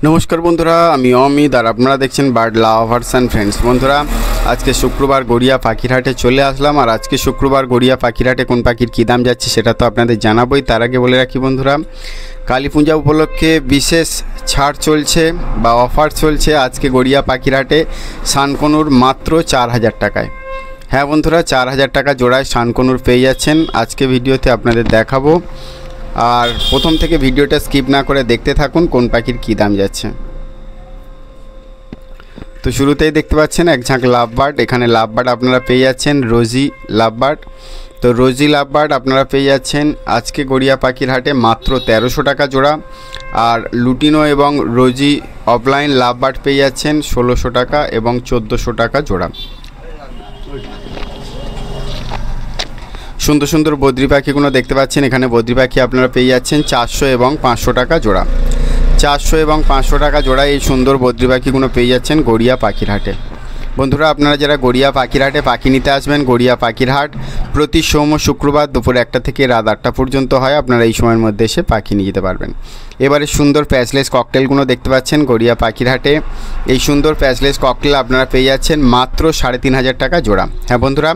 नमस्कार बंधुरा आमी अमित और आपनारा देखছেন बार्ड लाभार्स एंड फ्रेंड्स। बंधुरा आज के शुक्रवार गड़िया पाखिरहाटे चले आसलाम और आज के शुक्रवार गड़िया पाखिरहाटे कोन पाखिर की दाम जाच्छे सेटा तो आपनादेर जानाबोई। तार आगे बोले राखी बंधुरा काली पूजा उपलक्षे विशेष छाड़ चलছে बा अफार चलছে आज के गड़िया पाखिरहाटे सानकनुर मात्र 4000 टाकाय। हाँ बंधुरा 4000 टाका जोड़ाय सानकनुर पेये जाच्छेन। आज के भिडियोते आपनादेर देखाबो और प्रथम থেকে ভিডিওটা স্কিপ না করে দেখতে থাকুন কোন পাখির কি দাম যাচ্ছে। তো শুরুতেই দেখতে পাচ্ছেন এক ঝাঁক লাভবার্ড। এখানে লাভবার্ড আপনারা পেয়ে যাচ্ছেন রোজি লাভবার্ড। তো রোজি লাভবার্ড আপনারা পেয়ে যাচ্ছেন আজকে গড়িয়া পাখির হাটে মাত্র 1300 টাকা জোড়া। আর লুটিনো এবং রোজি অফলাইন লাভবার্ড পেয়ে যাচ্ছেন 1600 টাকা এবং 1400 টাকা জোড়া। सुंदर सुंदर बद्री पाखीगुलो देखते पाच्छेन। एखाने बद्री पाखी आपनारा पेये जाच्छेन 400 এবং 500 टाका जोड़ा। 400 এবং 500 टाका जोड़ा এই সুন্দর বদ্রি পাখিগুলো পেয়ে যাচ্ছেন গড়িয়া পাখির হাটে। বন্ধুরা আপনারা যারা গড়িয়া পাখির হাটে পাখি নিতে আসবেন, গড়িয়া পাখির হাট প্রতি সোম ও শুক্রবার দুপুর 1টা থেকে রাত 8টা পর্যন্ত হয়। আপনারা এই সময়ের মধ্যে এসে পাখি নিয়ে যেতে পারবেন। এবারে সুন্দর প্যাচলেস ককটেলগুলো দেখতে পাচ্ছেন গড়িয়া পাখির হাটে। এই সুন্দর প্যাচলেস ককটেল আপনারা পেয়ে যাচ্ছেন মাত্র 3500 টাকা জোড়া। হ্যাঁ বন্ধুরা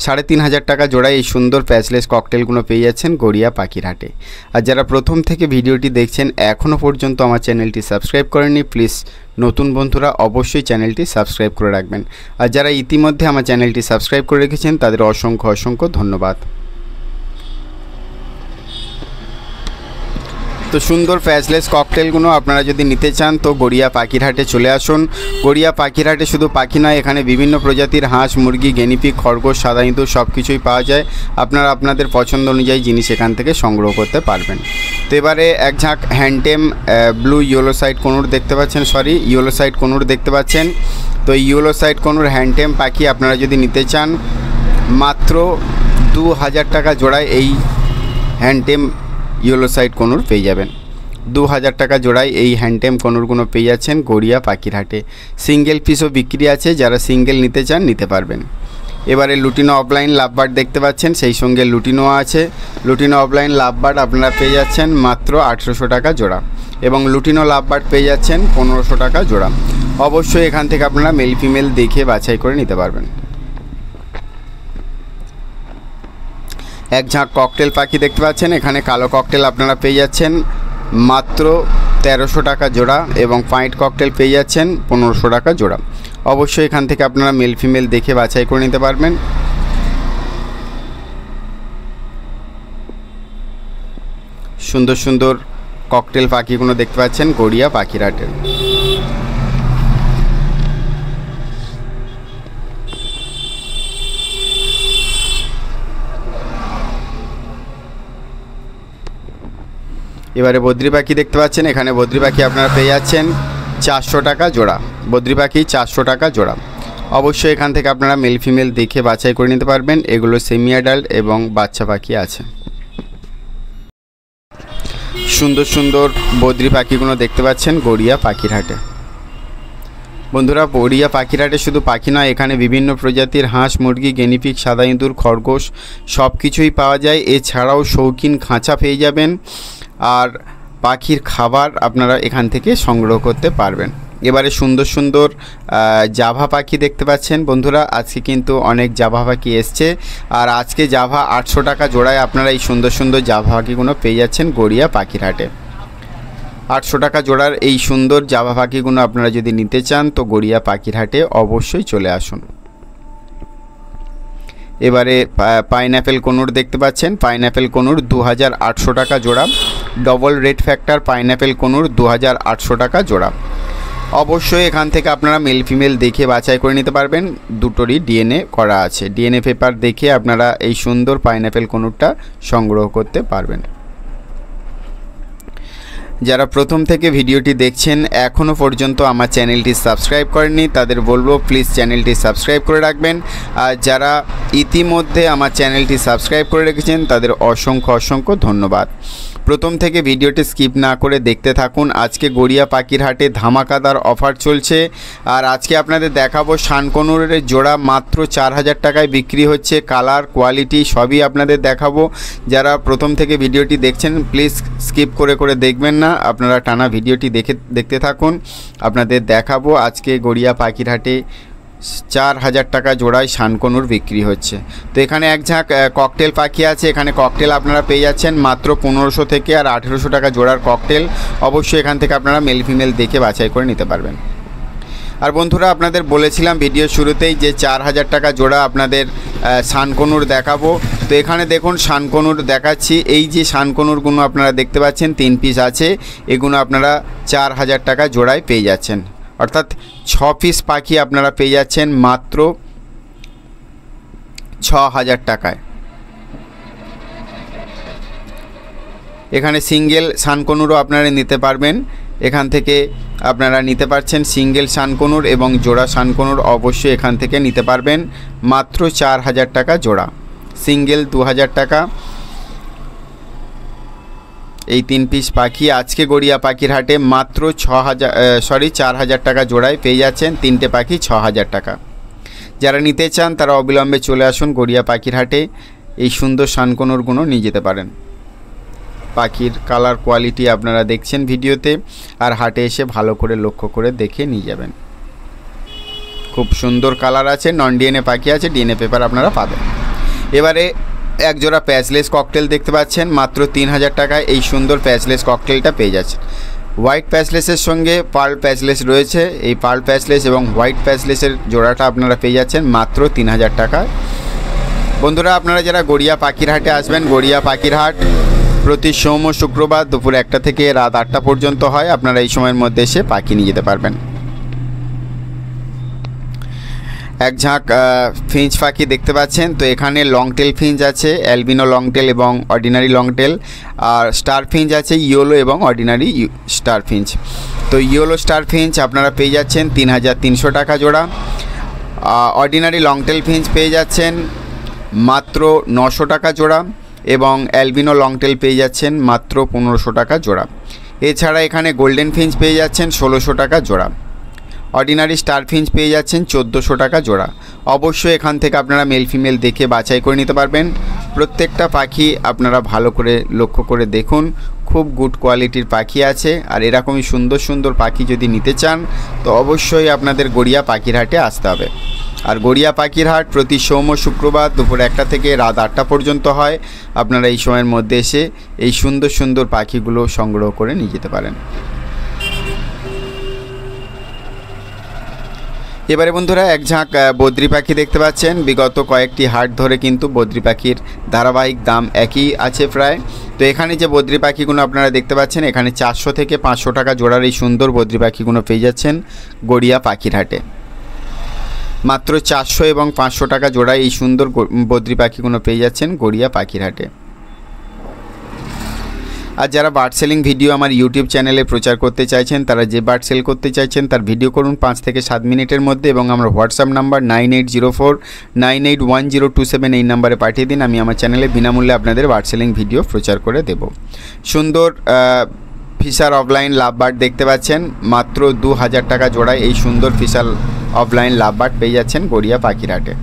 3500 টাকা জোড়া এই সুন্দর প্যাচলেস ককটেলগুলো পেয়ে যাচ্ছেন গড়িয়া পাখির হাটে। আর যারা প্রথম থেকে ভিডিওটি দেখছেন এখনও পর্যন্ত আমার চ্যানেলটি সাবস্ক্রাইব করেননি, প্লিজ নতুন বন্ধুরা অবশ্যই চ্যানেলটি সাবস্ক্রাইব করে রাখবেন। আর যারা ইতিমধ্যে আমার চ্যানেলটি সাবস্ক্রাইব করে রেখেছেন তাদের অসংখ্য অসংখ্য ধন্যবাদ। তো সুন্দর প্যাচলেস ককটেলগুলো আপনারা যদি নিতে চান তো গড়িয়া পাখির হাটে চলে আসুন। গড়িয়া পাখির হাটে শুধু পাখি নয়, এখানে বিভিন্ন প্রজাতির হাঁস, মুরগি, গিনিপিগ, খরগোশ, সাদা ইঁদুর সব কিছুই পাওয়া যায়। আপনারা আপনাদের পছন্দ অনুযায়ী জিনিস এখান থেকে সংগ্রহ করতে পারবেন। তো এবারে এক ঝাঁক হ্যান্ডটেম ব্লু ইয়েলো সাইড কনুর দেখতে পাচ্ছেন, ইয়েলো সাইড কনুর দেখতে পাচ্ছেন। তো ইয়েলো সাইড কনুর হ্যান্ডটেম পাখি আপনারা যদি নিতে চান মাত্র 2000 টাকা জোড়ায় এই হ্যান্ডটেম ইয়েলো সাইড কনুর পেয়ে যাবেন। 2000 টাকা জোড়ায় এই হ্যান্ডটেম কনুরগুলো পেয়ে যাচ্ছেন গড়িয়া পাখির হাটে। সিঙ্গেল পিসও বিক্রি আছে, যারা সিঙ্গেল নিতে চান নিতে পারবেন। এবারে লুটিনো অফলাইন লাভবার্ড দেখতে পাচ্ছেন, সেই সঙ্গে লুটিনো আছে। লুটিনো অফলাইন লাভবার্ড আপনারা পেয়ে যাচ্ছেন মাত্র 800 টাকা জোড়া এবং লুটিনো লাভবার্ড পেয়ে যাচ্ছেন 1500 টাকা জোড়া। অবশ্যই এখান থেকে আপনারা মেল ফিমেল দেখে বাছাই করে নিতে পারবেন। এক ঝাঁক ককটেল পাখি দেখতে পাচ্ছেন। এখানে কালো ককটেল আপনারা পেয়ে যাচ্ছেন মাত্র 1300 টাকা জোড়া এবং পাইট ককটেল পেয়ে যাচ্ছেন 1500 টাকা জোড়া। অবশ্যই এখান থেকে আপনারা মেল ফিমেল দেখে বাছাই করে নিতে পারবেন। সুন্দর সুন্দর ককটেল পাখিগুলো দেখতে পাচ্ছেন গড়িয়া পাখির হাটে। এবারে বদ্রি পাখি দেখতে পাচ্ছেন। এখানে বদ্রি পাখি আপনারা পেয়ে যাচ্ছেন 400 টাকা জোড়া। বদ্রি পাখি 400 টাকা জোড়া। অবশ্যই এখান থেকে আপনারা মেল ফিমেল দেখে বাছাই করে নিতে পারবেন। এগুলো সেমি অ্যাডাল্ট এবং বাচ্চা পাখি আছে। সুন্দর সুন্দর বদ্রি পাখিগুলো দেখতে পাচ্ছেন গড়িয়া পাখির হাটে। বন্ধুরা গড়িয়া পাখির হাটে শুধু পাখি নয়, এখানে বিভিন্ন প্রজাতির হাঁস, মুরগি, গিনিপিগ, সাদা ইঁদুর, খরগোশ সব কিছুই পাওয়া যায়। এছাড়াও শৌখিন খাঁচা পেয়ে যাবেন আর পাখির খাবার আপনারা এখান থেকে সংগ্রহ করতে পারবেন। এবারে সুন্দর সুন্দর জাভা পাখি দেখতে পাচ্ছেন। বন্ধুরা আজকে কিন্তু অনেক জাভা পাখি এসছে আর আজকে জাভা 800 টাকা জোড়ায় আপনারা এই সুন্দর সুন্দর জাভা পাখিগুলো পেয়ে যাচ্ছেন গড়িয়া পাখির হাটে। 800 টাকা জোড়ার এই সুন্দর জাভা পাখিগুলো আপনারা যদি নিতে চান তো গড়িয়া পাখির হাটে অবশ্যই চলে আসুন। এবারে পাইনঅ্যাপেল কনুর দেখতে পাচ্ছেন। পাইনঅ্যাপেল কনুর 2800 টাকা জোড়া। Double red factor pineapple conure 2800 টাকা জোড়া। অবশ্যই এখান থেকে আপনারা মেল ফিমেল দেখে বাছাই করে নিতে পারবেন। দুটোরই ডিএনএ করা আছে। ডিএনএ পেপার দেখে আপনারা এই সুন্দর পাইনঅ্যাপেল কনুরটা সংগ্রহ করতে পারবেন। যারা প্রথম থেকে ভিডিওটি দেখছেন এখনও পর্যন্ত আমার চ্যানেলটি সাবস্ক্রাইব করেননি তাদের বলবো প্লিজ চ্যানেলটি সাবস্ক্রাইব করে রাখবেন। আর যারা ইতিমধ্যে আমার চ্যানেলটি সাবস্ক্রাইব করে রেখেছেন তাদের অসংখ্য অসংখ্য ধন্যবাদ। প্রথম থেকে ভিডিওটি স্কিপ না করে দেখতে থাকুন। আজকে গড়িয়া পাখির হাটে ধামাকাদার অফার চলছে। আর আজকে আপনাদের দেখাবো শানকনুরের জোড়া মাত্র 4000 টাকায় বিক্রি হচ্ছে। কালার কোয়ালিটি সবই আপনাদের দেখাবো। যারা প্রথম থেকে ভিডিওটি দেখছেন প্লিজ স্কিপ করে করে দেখবেন না, আপনারা টানা ভিডিওটি দেখতে থাকুন। আপনাদের দেখাবো আজকে গড়িয়া পাখির হাটে 4000 টাকা জোড়ায় শানকনুর বিক্রি হচ্ছে। তো এখানে এক ঝাঁক ককটেল পাখি আছে। এখানে ককটেল আপনারা পেয়ে যাচ্ছেন মাত্র 1500 থেকে আর 1800 টাকা জোড়ার ককটেল। অবশ্যই এখান থেকে আপনারা মেল ফিমেল দেখে বাছাই করে নিতে পারবেন। আর বন্ধুরা, আপনাদের বলেছিলাম ভিডিও শুরুতেই যে 4000 টাকা জোড়া আপনাদের শানকনুর দেখাবো। তো এখানে দেখুন শানকনুর দেখাচ্ছি। এই যে শানকনুরগুলো আপনারা দেখতে পাচ্ছেন 3 পিস আছে, এগুলো আপনারা 4000 টাকা জোড়ায় পেয়ে যাচ্ছেন। অর্থাৎ 6 পিস পাখি আপনারা পেয়ে যাচ্ছেন মাত্র 6000 টাকায়। এখানে সিঙ্গেল শানকনুরও আপনারা নিতে পারবেন। এখান থেকে আপনারা নিতে পারছেন সিঙ্গেল শানকনুর এবং জোড়া শানকনুর অবশ্যই এখান থেকে নিতে পারবেন মাত্র 4000 টাকা জোড়া। সিঙ্গেল 2000 টাকা। এই 3 পিস পাখি আজকে গড়িয়া পাখির হাটে মাত্র 4000 টাকা জোড়ায় পেয়ে যাচ্ছেন। 3টে পাখি 6000 টাকা। যারা নিতে চান তারা অবিলম্বে চলে আসুন গড়িয়া পাখির হাটে। এই সুন্দর শানকনুরগুলো নিয়ে যেতে পারেন। পাখির কালার কোয়ালিটি আপনারা দেখছেন ভিডিওতে, আর হাটে এসে ভালো করে লক্ষ্য করে দেখে নিয়ে যাবেন। খুব সুন্দর কালার আছে, নন ডিএনএ পাখি আছে, ডিএনএ পেপার আপনারা পাবেন। এবারে এক জোড়া প্যাচলেস ককটেল দেখতে পাচ্ছেন মাত্র 3000 টাকায়। এই সুন্দর প্যাচলেস ককটেলটা পেয়ে যাচ্ছেন। হোয়াইট প্যাচলেসের সঙ্গে পার্ল প্যাচলেস রয়েছে। এই পার্ল প্যাচলেস এবং হোয়াইট প্যাচলেসের জোড়াটা আপনারা পেয়ে যাচ্ছেন মাত্র 3000 টাকায়। বন্ধুরা, আপনারা যারা গড়িয়া পাখির হাটে আসবেন, গড়িয়া পাখির হাট প্রতি সোম ও শুক্রবার দুপুর 1টা থেকে রাত 8টা পর্যন্ত হয়। আপনারা এই সময়ের মধ্যে এসে পাখি নিয়ে যেতে পারবেন। এক ঝাঁক ফিঞ্চ পাখি দেখতে পাচ্ছেন। তো এখানে লংটেল ফিঞ্চ আছে, অ্যালবিনো লংটেল এবং অর্ডিনারি লংটেল। আর স্টার ফিঞ্চ আছে, ইয়েলো এবং অর্ডিনারি স্টার ফিঞ্চ। তো ইয়েলো স্টার ফিঞ্চ আপনারা পেয়ে যাচ্ছেন 3300 টাকা জোড়া। অর্ডিনারি লংটেল ফিঞ্চ পেয়ে যাচ্ছেন মাত্র 900 টাকা জোড়া এবং অ্যালবিনো লংটেল পেয়ে যাচ্ছেন মাত্র 1500 টাকা জোড়া। এছাড়া এখানে গোল্ডেন ফিঞ্চ পেয়ে যাচ্ছেন 1600 টাকা জোড়া। অর্ডিনারি স্টার ফিঞ্চ পেয়ে যাচ্ছেন 1400 টাকা জোড়া। অবশ্যই এখান থেকে আপনারা মেল ফিমেল দেখে বাছাই করে নিতে পারবেন। প্রত্যেকটা পাখি আপনারা ভালো করে লক্ষ্য করে দেখুন, খুব গুড কোয়ালিটির পাখি আছে। আর এরকমই সুন্দর সুন্দর পাখি যদি নিতে চান তো অবশ্যই আপনাদের গড়িয়া পাখির হাটে আসতে হবে। আর গড়িয়া পাখির হাট প্রতি সোম ও শুক্রবার দুপুর 1টা থেকে রাত 8টা পর্যন্ত হয়। আপনারা এই সময়ের মধ্যে এসে এই সুন্দর সুন্দর পাখিগুলো সংগ্রহ করে নিয়ে যেতে পারেন। এবারে বন্ধুরা, এক ঝাঁক বদ্রি পাখি দেখতে পাচ্ছেন। বিগত কয়েকটি হাট ধরে কিন্তু বদ্রি পাখির ধারাবাহিক দাম একই আছে প্রায়। তো এখানে যে বদ্রি পাখিগুলো আপনারা দেখতে পাচ্ছেন, এখানে 400 থেকে 500 টাকা জোড়ার এই সুন্দর বদ্রি পাখিগুলো পেয়ে যাচ্ছেন গড়িয়া পাখির হাটে। মাত্র 400 এবং 500 টাকা জোড়ায় এই সুন্দর বদ্রি পাখিগুলো পেয়ে যাচ্ছেন গড়িয়া পাখির হাটে। আর যারা বার্ড সেলিং ভিডিও আমার ইউটিউব চ্যানেলে প্রচার করতে চাইছেন, তারা যে বার্ড সেল করতে চাইছেন তার ভিডিও করুন 5 থেকে 7 মিনিটের মধ্যে এবং আমার হোয়াটসঅ্যাপ নাম্বার 9804981027 এই নাম্বারে পাঠিয়ে দিন। আমি আমার চ্যানেলে বিনামূল্যে আপনাদের বার্ড সেলিং ভিডিও প্রচার করে দেব। সুন্দর ফিশার অফলাইন লাভবার্ড দেখতে পাচ্ছেন মাত্র 2000 টাকা জোড়ায়। এই সুন্দর ফিশার অফলাইন লাভবার্ড পেয়ে যাচ্ছেন গড়িয়া পাখির হাটে।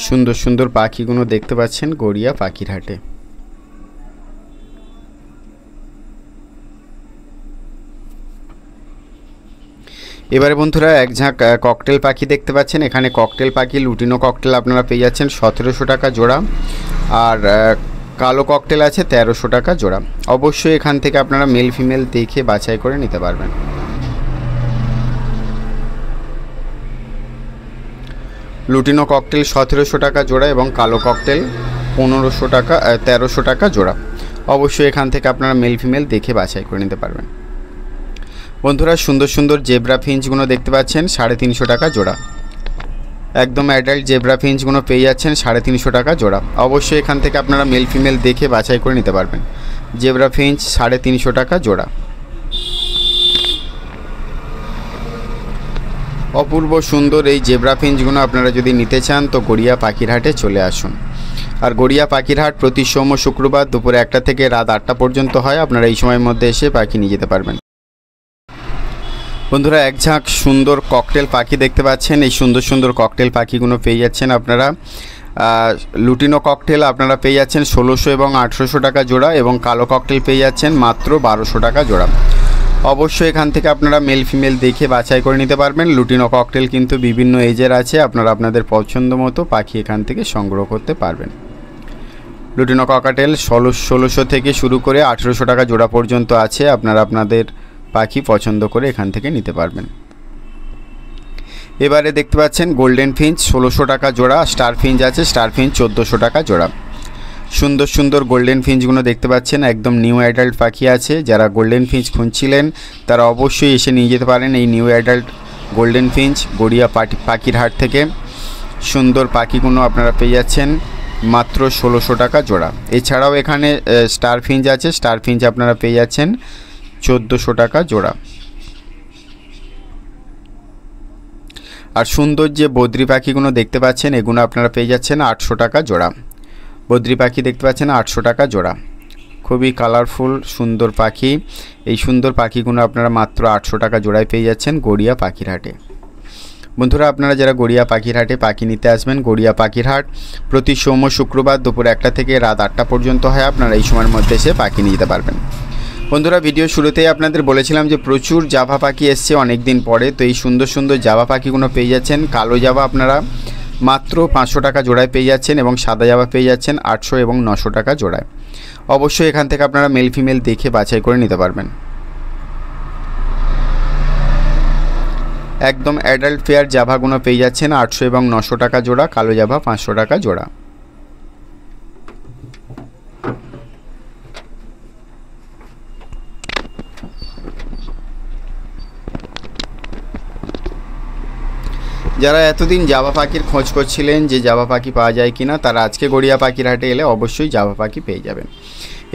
সুন্দর সুন্দর পাখিগুলো দেখতে পাচ্ছেন গড়িয়া পাখির হাটে। এবারে বন্ধুরা, এক ঝাঁক ককটেল পাখি দেখতে পাচ্ছেন। এখানে ককটেল পাখি লুটিনো ককটেল আপনারা পেয়ে যাচ্ছেন 1700 টাকা জোড়া। আর কালো ককটেল আছে 1300 টাকা জোড়া। অবশ্যই এখান থেকে আপনারা মেল ফিমেল দেখে বাছাই করে নিতে পারবেন। লুটিনো ককটেল 1700 টাকা জোড়া এবং কালো ককটেল 1300 টাকা জোড়া। অবশ্যই এখান থেকে আপনারা মেল ফিমেল দেখে বাছাই করে নিতে পারবেন। বন্ধুরা, সুন্দর সুন্দর জেব্রা ফিঞ্চগুলো দেখতে পাচ্ছেন 350 টাকা জোড়া। একদম অ্যাডাল্ট জেব্রা ফিঞ্চগুলো পেয়ে যাচ্ছেন 350 টাকা জোড়া। অবশ্যই এখান থেকে আপনারা মেল ফিমেল দেখে বাছাই করে নিতে পারবেন। জেব্রা ফিঞ্চ 350 টাকা জোড়া। অপূর্ব সুন্দর এই জেব্রা ফিঞ্চগুলো আপনারা যদি নিতে চান তো গড়িয়া পাখির হাটে চলে আসুন। আর গড়িয়া পাখির হাট প্রতি সোম শুক্রবার দুপুর 1টা থেকে রাত 8টা পর্যন্ত হয়। আপনারা এই সময়ের মধ্যে এসে পাখি নিয়ে যেতে পারবেন। বন্ধুরা, এক ঝাঁক সুন্দর ককটেল পাখি দেখতে পাচ্ছেন। এই সুন্দর সুন্দর ককটেল পাখিগুলো পেয়ে যাচ্ছেন আপনারা। লুটিনো ককটেল আপনারা পেয়ে যাচ্ছেন 1600 এবং 1800 টাকা জোড়া, এবং কালো ককটেল পেয়ে যাচ্ছেন মাত্র 1200 টাকা জোড়া। অবশ্যই এখান থেকে আপনারা মেল ফিমেল দেখে বাছাই করে নিতে পারবেন। লুটিনো ককটেল কিন্তু বিভিন্ন এজের আছে, আপনারা আপনাদের পছন্দ মতো পাখি এখান থেকে সংগ্রহ করতে পারবেন। লুটিনো ককাটেল 1600 থেকে শুরু করে 1800 টাকা জোড়া পর্যন্ত আছে, আপনারা আপনাদের পাখি পছন্দ করে এখান থেকে নিতে পারবেন। এবারে দেখতে পাচ্ছেন গোল্ডেন ফিঞ্চ 1600 টাকা জোড়া, স্টার ফিঞ্চ আছে, স্টার ফিঞ্চ 1400 টাকা জোড়া। সুন্দর সুন্দর গোল্ডেন ফিঞ্চগুলো দেখতে পাচ্ছেন, একদম নিউ অ্যাডাল্ট পাখি আছে। যারা গোল্ডেন ফিঞ্চ খুঁজছিলেন তারা অবশ্যই এসে নিয়ে যেতে পারেন এই new adult golden Finch Garia পাখির হাট থেকে। সুন্দর পাখিগুলো আপনারা পেয়ে যাচ্ছেন মাত্র 1600 টাকা জোড়া। এছাড়াও এখানে স্টার ফিঞ্চ আছে, স্টার ফিঞ্চ আপনারা পেয়ে যাচ্ছেন 1400 টাকা জোড়া। আর সুন্দর যে বদ্রি পাখিগুলো দেখতে পাচ্ছেন এগুলো আপনারা পেয়ে যাচ্ছেন 800 টাকা জোড়া। বদ্রি পাখি দেখতে পাচ্ছেন 800 টাকা জোড়া। খুবই কালারফুল সুন্দর পাখি। এই সুন্দর পাখিগুলো আপনারা মাত্র 800 টাকা জোড়ায় পেয়ে যাচ্ছেন গড়িয়া পাখির হাটে। বন্ধুরা, আপনারা যারা গড়িয়া পাখির হাটে পাখি নিতে আসবেন, গড়িয়া পাখির হাট প্রতি সোম শুক্রবার দুপুর 1টা থেকে রাত 8টা পর্যন্ত হয়। আপনারা এই সময়ের মধ্যে এসে পাখি নিয়ে যেতে পারবেন। বন্ধুরা, ভিডিও শুরুতেই আপনাদের বলেছিলাম যে প্রচুর জাভা পাখি এসছে অনেক দিন পরে। তো এই সুন্দর সুন্দর জাভা পাখিগুলো পেয়ে যাচ্ছেন। কালো জাভা আপনারা মাত্র 500 টাকা জোড়ায় পেয়ে যাচ্ছেন, এবং সাদা জাভা পেয়ে যাচ্ছেন 800 এবং 900 টাকা জোড়ায়। অবশ্যই এখান থেকে আপনারা মেল ফিমেল দেখে বাছাই করে নিতে পারবেন। একদম অ্যাডাল্ট পেয়ার জাভাগুলো পেয়ে যাচ্ছেন 800 এবং 900 টাকা জোড়া, কালো জাভা 500 টাকা জোড়া। যারা এতদিন জাভা পাখির খোঁজ করছিলেন যে জাভা পাখি পাওয়া যায় কিনা, তারা আজকে গড়িয়া পাখির হাটে এলে অবশ্যই জাভা পাখি পেয়ে যাবেন।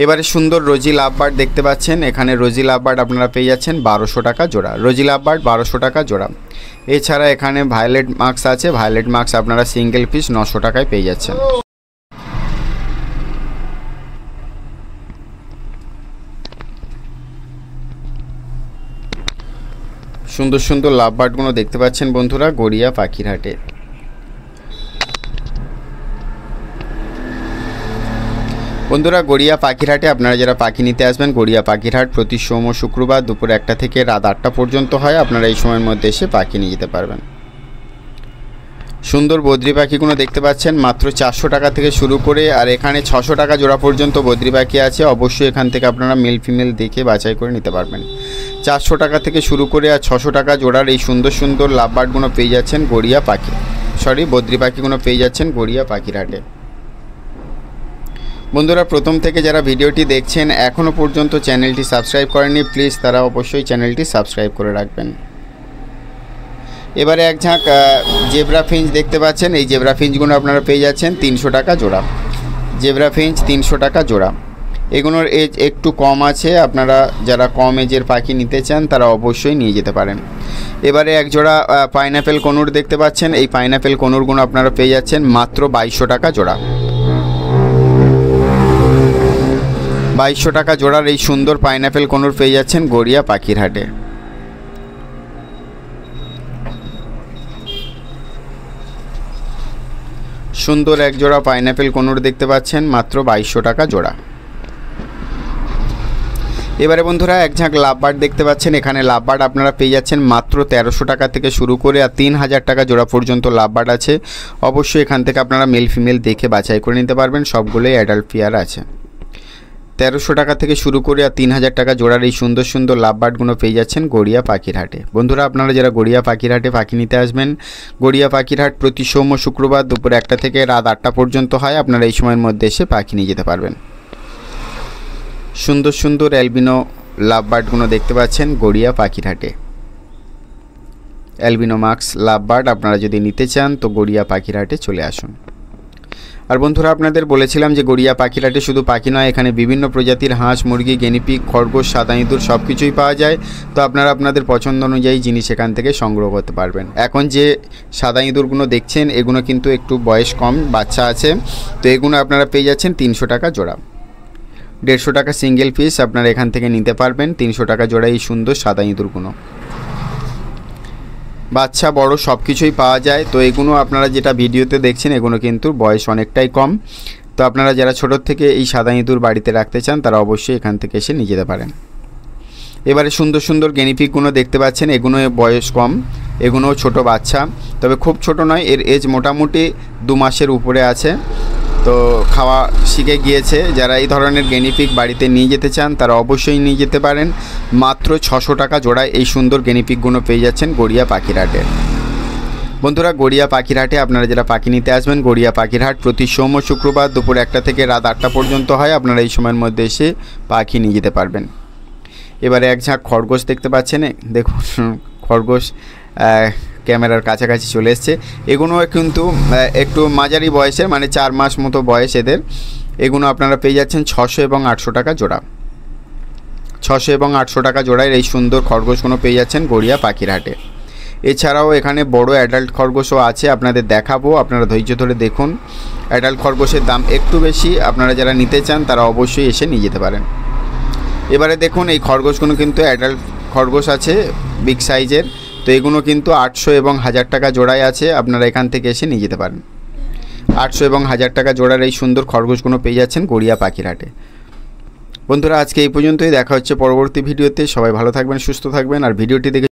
এবারে সুন্দর রোজি লাভবার্ড দেখতে পাচ্ছেন। এখানে রোজি লাভবার্ড আপনারা পেয়ে যাচ্ছেন 1200 টাকা জোড়া। রোজি লাভবার্ড 1200 টাকা জোড়া। এছাড়া এখানে ভায়োলেট মার্কস আছে, ভায়োলেট মার্কস আপনারা সিঙ্গেল পিস 900 টাকায় পেয়ে যাচ্ছেন। সুন্দর সুন্দর লাভবার্ডগুলো দেখতে পাচ্ছেন বন্ধুরা গড়িয়া পাখির হাটে। বন্ধুরা, গড়িয়া পাখির হাটে আপনারা যারা পাখি নিতে আসবেন, গড়িয়া পাখির হাট প্রতি সোম শুক্রবার দুপুর 1টা থেকে রাত 8টা পর্যন্ত হয়। আপনারা এই সময়ের মধ্যে এসে পাখি নিয়ে যেতে পারবেন। সুন্দর বদ্রি পাখিগুলো দেখতে পাচ্ছেন মাত্র 400 টাকা থেকে শুরু করে, আর এখানে 600 টাকা জোড়া পর্যন্ত বদ্রি পাখি আছে। অবশ্যই এখান থেকে আপনারা মেল ফিমেল দেখে বাছাই করে নিতে পারবেন। 400 টাকা থেকে শুরু করে আর 600 টাকা জোড়ার এই সুন্দর সুন্দর লাভবার্ডগুলো পেয়ে যাচ্ছেন গড়িয়া বদ্রি পাখিগুলো পেয়ে যাচ্ছেন গড়িয়া পাখির হাটে। বন্ধুরা, প্রথম থেকে যারা ভিডিওটি দেখছেন এখনও পর্যন্ত চ্যানেলটি সাবস্ক্রাইব করেননি, প্লিজ তারা অবশ্যই চ্যানেলটি সাবস্ক্রাইব করে রাখবেন। এবারে এক ঝাঁক জেব্রা ফিঞ্চ দেখতে পাচ্ছেন। এই জেব্রা ফিঞ্চগুলো আপনারা পেয়ে যাচ্ছেন 300 টাকা জোড়া। জেব্রা ফিঞ্চ 300 টাকা জোড়া। এগুলোর এজ একটু কম আছে, আপনারা যারা কম এজের পাখি নিতে চান তারা অবশ্যই নিয়ে যেতে পারেন। এবারে এক জোড়া পাইনাপেল কনুর দেখতে পাচ্ছেন। এই পাইনাপেল কনুরগুলো আপনারা পেয়ে যাচ্ছেন মাত্র 2200 টাকা জোড়া। 2200 টাকা জোড়ার এই সুন্দর পাইনাপেল কনুর পেয়ে যাচ্ছেন গড়িয়া পাখির হাটে। সুন্দর এক জোড়া পাইনাপেল কনুর দেখতে পাচ্ছেন মাত্র 2200 টাকা জোড়া। এবারে বন্ধুরা এক ঝাঁক লাভবার্ড দেখতে পাচ্ছেন। এখানে লাভবার্ড আপনারা পেয়ে যাচ্ছেন মাত্র 1300 টাকা থেকে শুরু করে আর 3000 টাকা জোড়া পর্যন্ত লাভবার্ড আছে। অবশ্যই এখান থেকে আপনারা মেল ফিমেল দেখে বাছাই করে নিতে পারবেন। সবগুলোই অ্যাডাল্ট পেয়ার আছে। 1300 টাকা থেকে শুরু করে আর 3000 টাকা জোড়ার এই সুন্দর সুন্দর লাভবার্ডগুলো পেয়ে যাচ্ছেন গড়িয়া পাখির হাটে। বন্ধুরা, আপনারা যারা গড়িয়া পাখির হাটে পাখি নিতে আসবেন, গড়িয়া পাখির হাট প্রতি সোম শুক্রবার দুপুর 1টা থেকে রাত 8টা পর্যন্ত হয়। আপনারা এই সময়ের মধ্যে এসে পাখি নিয়ে যেতে পারবেন। সুন্দর সুন্দর অ্যালবিনো লাভবার্ডগুলো দেখতে পাচ্ছেন গড়িয়া পাখির হাটে। অ্যালবিনো মার্কস লাভবার্ড আপনারা যদি নিতে চান তো গড়িয়া পাখির হাটে চলে আসুন। আর বন্ধুরা আপনাদের বলেছিলাম যে গড়িয়া পাখিরহাটে শুধু পাখি নয়, এখানে বিভিন্ন প্রজাতির হাঁস, মুরগি, গিনিপিগ, খরগোশ, সাদা ইঁদুর সব কিছুই পাওয়া যায়। তো আপনারা আপনাদের পছন্দ অনুযায়ী জিনিস এখান থেকে সংগ্রহ করতে পারবেন। এখন যে সাদা ইঁদুরগুলো দেখছেন এগুলো কিন্তু একটু বয়স কম, বাচ্চা আছে। তো এগুলো আপনারা পেয়ে যাচ্ছেন 300 টাকা জোড়া। 150 টাকা সিঙ্গেল পিস আপনারা এখান থেকে নিতে পারবেন। 300 টাকা জোড়া এই সুন্দর সাদা ইঁদুরগুলো। বাচ্চা বড় সব কিছুই পাওয়া যায়। তো এগুলো আপনারা যেটা ভিডিওতে দেখছেন এগুলো কিন্তু বয়স অনেকটাই কম। তো আপনারা যারা ছোটোর থেকে এই সাদা ইঁদুর বাড়িতে রাখতে চান তারা অবশ্যই এখান থেকে এসে নিয়ে যেতে পারেন। এবারে সুন্দর সুন্দর গিনিপিগগুলো দেখতে পাচ্ছেন, এগুলো বয়স কম, এগুলোও ছোট বাচ্চা, তবে খুব ছোট নয়, এর এজ মোটামুটি 2 মাসের উপরে আছে। তো খাওয়া শিখে গিয়েছে। যারা এই ধরনের গিনিপিগ বাড়িতে নিয়ে যেতে চান তারা অবশ্যই নিয়ে যেতে পারেন। মাত্র 600 টাকা জোড়ায় এই সুন্দর গিনিপিগগুলো পেয়ে যাচ্ছেন গড়িয়া পাখিরহাটে। বন্ধুরা গড়িয়া পাখিরহাটে আপনারা যারা পাখি নিতে আসবেন, গড়িয়া পাখিরহাট প্রতি সোম ও শুক্রবার দুপুর 1টা থেকে রাত 8টা পর্যন্ত হয়। আপনারা এই সময়ের মধ্যে এসে পাখি নিয়ে যেতে পারবেন। এবারে এক ঝাঁক খরগোশ দেখতে পাচ্ছেন, দেখুন খরগোশ ক্যামেরার কাছাকাছি চলে এসছে। এগুলো কিন্তু একটু মাঝারি বয়সের, মানে 4 মাস মতো বয়স এদের। এগুলো আপনারা পেয়ে যাচ্ছেন 600 এবং 800 টাকা জোড়া। 600 এবং 800 টাকা জোড়ায় এই সুন্দর খরগোশগুলো পেয়ে যাচ্ছেন গড়িয়া পাখিরহাটে। এছাড়াও এখানে বড় অ্যাডাল্ট খরগোশও আছে, আপনাদের দেখাবো, আপনারা ধৈর্য ধরে দেখুন। অ্যাডাল্ট খরগোশের দাম একটু বেশি, আপনারা যারা নিতে চান তারা অবশ্যই এসে নিয়ে যেতে পারেন। এবারে দেখুন এই খরগোশগুলো কিন্তু অ্যাডাল্ট খরগোশ আছে বিগ সাইজের। তো এগুলো কিন্তু 800 এবং 1000 টাকা জোড়ায় আছে, আপনারা এখান থেকে এসে নিয়ে যেতে পারেন। 800 এবং 1000 টাকা জোড়ার এই সুন্দর খরগোশগুলো পেয়ে যাচ্ছেন গড়িয়া পাখিরহাটে। বন্ধুরা আজকে এই পর্যন্তই, দেখা হচ্ছে পরবর্তী ভিডিওতে। সবাই ভালো থাকবেন, সুস্থ থাকবেন। আর ভিডিওটি দেখে